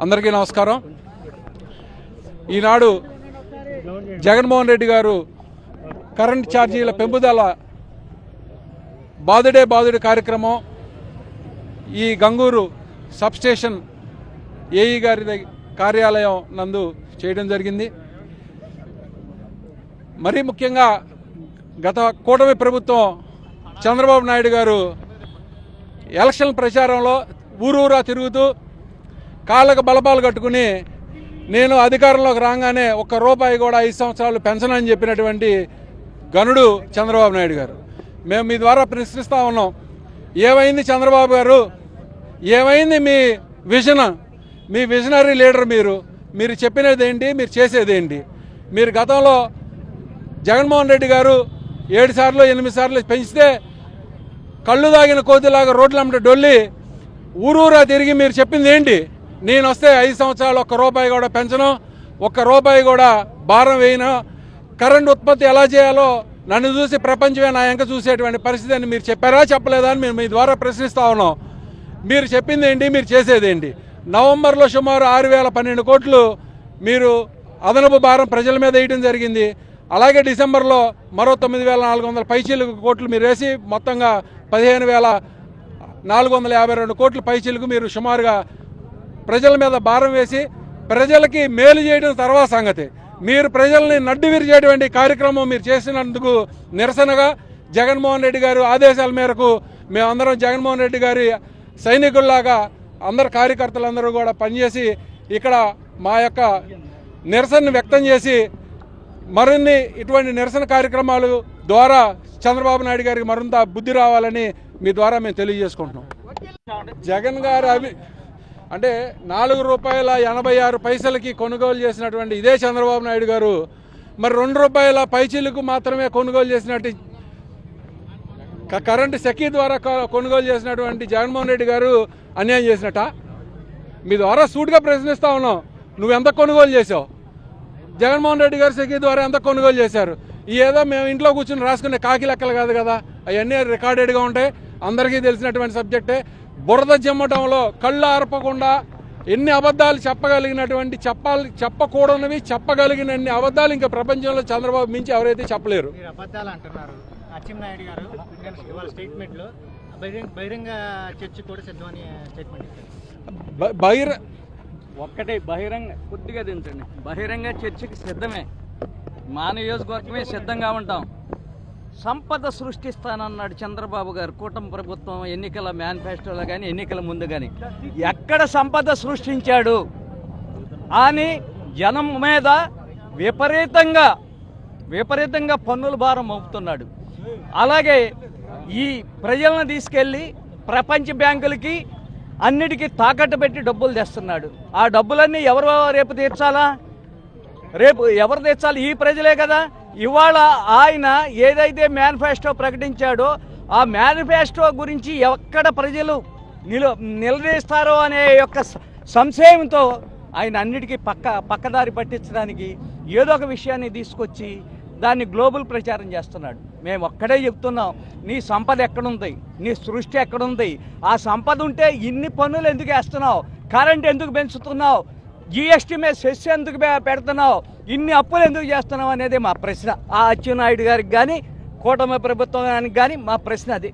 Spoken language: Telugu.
అందరికీ నమస్కారం. ఈనాడు జగన్మోహన్ రెడ్డి గారు కరెంట్ ఛార్జీల పెంపుదల బాదుడే కార్యక్రమం ఈ గంగూరు సబ్స్టేషన్ ఏఈ గారి కార్యాలయం నందు చేయడం జరిగింది. మరీ ముఖ్యంగా గత కూటమి ప్రభుత్వం చంద్రబాబు నాయుడు గారు ఎలక్షన్ ప్రచారంలో ఊరూరా తిరుగుతూ కాళ్ళకు బలపాలు కట్టుకుని నేను అధికారంలోకి రాగానే ఒక్క రూపాయి కూడా 5 సంవత్సరాలు పెన్షన్ చెప్పినటువంటి గనుడు చంద్రబాబు నాయుడు గారు. మేము మీ ద్వారా ప్రశ్నిస్తూ ఉన్నాం, ఏమైంది చంద్రబాబు గారు, ఏమైంది మీ విజన్, మీ విజనరీ లీడర్ మీరు చెప్పినది ఏంటి, మీరు చేసేది ఏంటి? మీరు గతంలో జగన్మోహన్ రెడ్డి గారు 7 సార్లు 8 సార్లు పెంచితే కళ్ళు దాగిన కోతిలాగా రోడ్లమ్మట డొల్లి ఊరూరా తిరిగి మీరు చెప్పింది ఏంటి? నేను వస్తే 5 సంవత్సరాలు ఒక్క రూపాయి కూడా పెంచను, ఒక్క రూపాయి కూడా భారం వేయను, కరెంట్ ఉత్పత్తి ఎలా చేయాలో నన్ను చూసి ప్రపంచమే నా వెంక చూసేటువంటి పరిస్థితి అని మీరు చెప్పారా చెప్పలేదా అని మేము మీ ద్వారా ప్రశ్నిస్తూ ఉన్నాం. మీరు చెప్పింది ఏంటి, మీరు చేసేది ఏంటి? నవంబర్లో సుమారు 6,012 కోట్లు మీరు అదనపు భారం ప్రజల మీద వేయడం జరిగింది. అలాగే డిసెంబర్లో మరో 9,400 పైచీలకు కోట్లు మీరు వేసి మొత్తంగా 15,452 కోట్ల పైచీలకు మీరు సుమారుగా ప్రజల మీద భారం వేసి ప్రజలకి మేలు చేయడం తర్వాత సంగతి. మీరు ప్రజల్ని నడ్డివిరి చేయటువంటి కార్యక్రమం మీరు చేసినందుకు నిరసనగా జగన్మోహన్ రెడ్డి గారు ఆదేశాల మేరకు మేమందరం జగన్మోహన్ రెడ్డి గారి సైనికుల్లాగా అందరు కార్యకర్తలందరూ కూడా పనిచేసి ఇక్కడ మా యొక్క నిరసనను వ్యక్తం చేసి మరిన్ని ఇటువంటి నిరసన కార్యక్రమాలు ద్వారా చంద్రబాబు నాయుడు గారికి మరింత బుద్ధి రావాలని మీ ద్వారా మేము తెలియజేసుకుంటున్నాం. జగన్ గారు అంటే ₹4.86 కొనుగోలు చేసినటువంటి ఇదే చంద్రబాబు నాయుడు గారు మరి ₹2 పైచీలకు మాత్రమే కొనుగోలు చేసినట్టు కరెంటు సెకీ ద్వారా కొనుగోలు చేసినటువంటి జగన్మోహన్ రెడ్డి గారు అన్యాయం చేసినట్ట? మీ ద్వారా సూటిగా ప్రశ్నిస్తా ఉన్నాం, నువ్వెంత కొనుగోలు చేసావు? జగన్మోహన్ రెడ్డి గారు సెకీ ద్వారా ఎంత కొనుగోలు చేశారు? ఏదో మేము ఇంట్లో కూర్చుని రాసుకునే కాకి లెక్కలు కాదు కదా, అవన్నీ రికార్డెడ్గా ఉంటాయి, అందరికీ తెలిసినటువంటి సబ్జెక్టే. బురద జమ్మటంలో కళ్ళు ఆర్పకుండా ఎన్ని అబద్ధాలు చెప్పగలిగినటువంటి చెప్పకూడనివి చెప్పగలిగినన్ని అబద్ధాలు ఇంకా ప్రపంచంలో చంద్రబాబు మించి ఎవరైతే చెప్పలేరు. అబద్ధాలు అంటున్నారు. అచ్చెన్నాయుడు గారు స్టేట్మెంట్ లో బహిరంగ చర్చ కూడా సిద్ధమని స్టేట్మెంట్ ఇచ్చారు. ఒక్కటే బహిరంగ కొద్దిగా దించండి, బహిరంగ చర్చకి సిద్ధమే, మా నియోజకవర్గమే సిద్ధంగా ఉంటాం. సంపద సృష్టిస్తానన్నాడు చంద్రబాబు గారు కూటమి ప్రభుత్వం ఎన్నికల మేనిఫెస్టోలో కానీ ఎన్నికల ముందు కానీ. ఎక్కడ సంపద సృష్టించాడు అని జనం మీద విపరీతంగా పన్నుల భారం మోపుతున్నాడు. అలాగే ఈ ప్రజలను తీసుకెళ్ళి ప్రపంచ బ్యాంకులకి అన్నిటికీ తాకట్టు పెట్టి డబ్బులు తెస్తున్నాడు. ఆ డబ్బులన్నీ రేపు తీర్చాలా? ఎవరు తీర్చాలి? ఈ ప్రజలే కదా. ఇవాళ ఆయన ఏదైతే మేనిఫెస్టో ప్రకటించాడో ఆ మేనిఫెస్టో గురించి ఎక్కడ ప్రజలు నిలదీస్తారో అనే యొక్క సంశయంతో ఆయన అన్నిటికీ పక్కదారి పట్టించడానికి ఏదో ఒక విషయాన్ని తీసుకొచ్చి దాన్ని గ్లోబల్ ప్రచారం చేస్తున్నాడు. మేము ఒక్కడే చెప్తున్నాం, నీ సంపద ఎక్కడుంది, నీ సృష్టి ఎక్కడుంది? ఆ సంపద ఉంటే ఇన్ని పన్నులు ఎందుకు వేస్తున్నావు? కరెంట్ ఎందుకు పెంచుతున్నావు? జిఎస్టీ మీద సెస్ ఎందుకు పెడుతున్నావు? ఇన్ని అప్పులు ఎందుకు చేస్తున్నావు అనేది మా ప్రశ్న. ఆ అచ్చెన్నాయుడు గారికి కానీ కూటమి ప్రభుత్వానికి కానీ మా ప్రశ్న అది.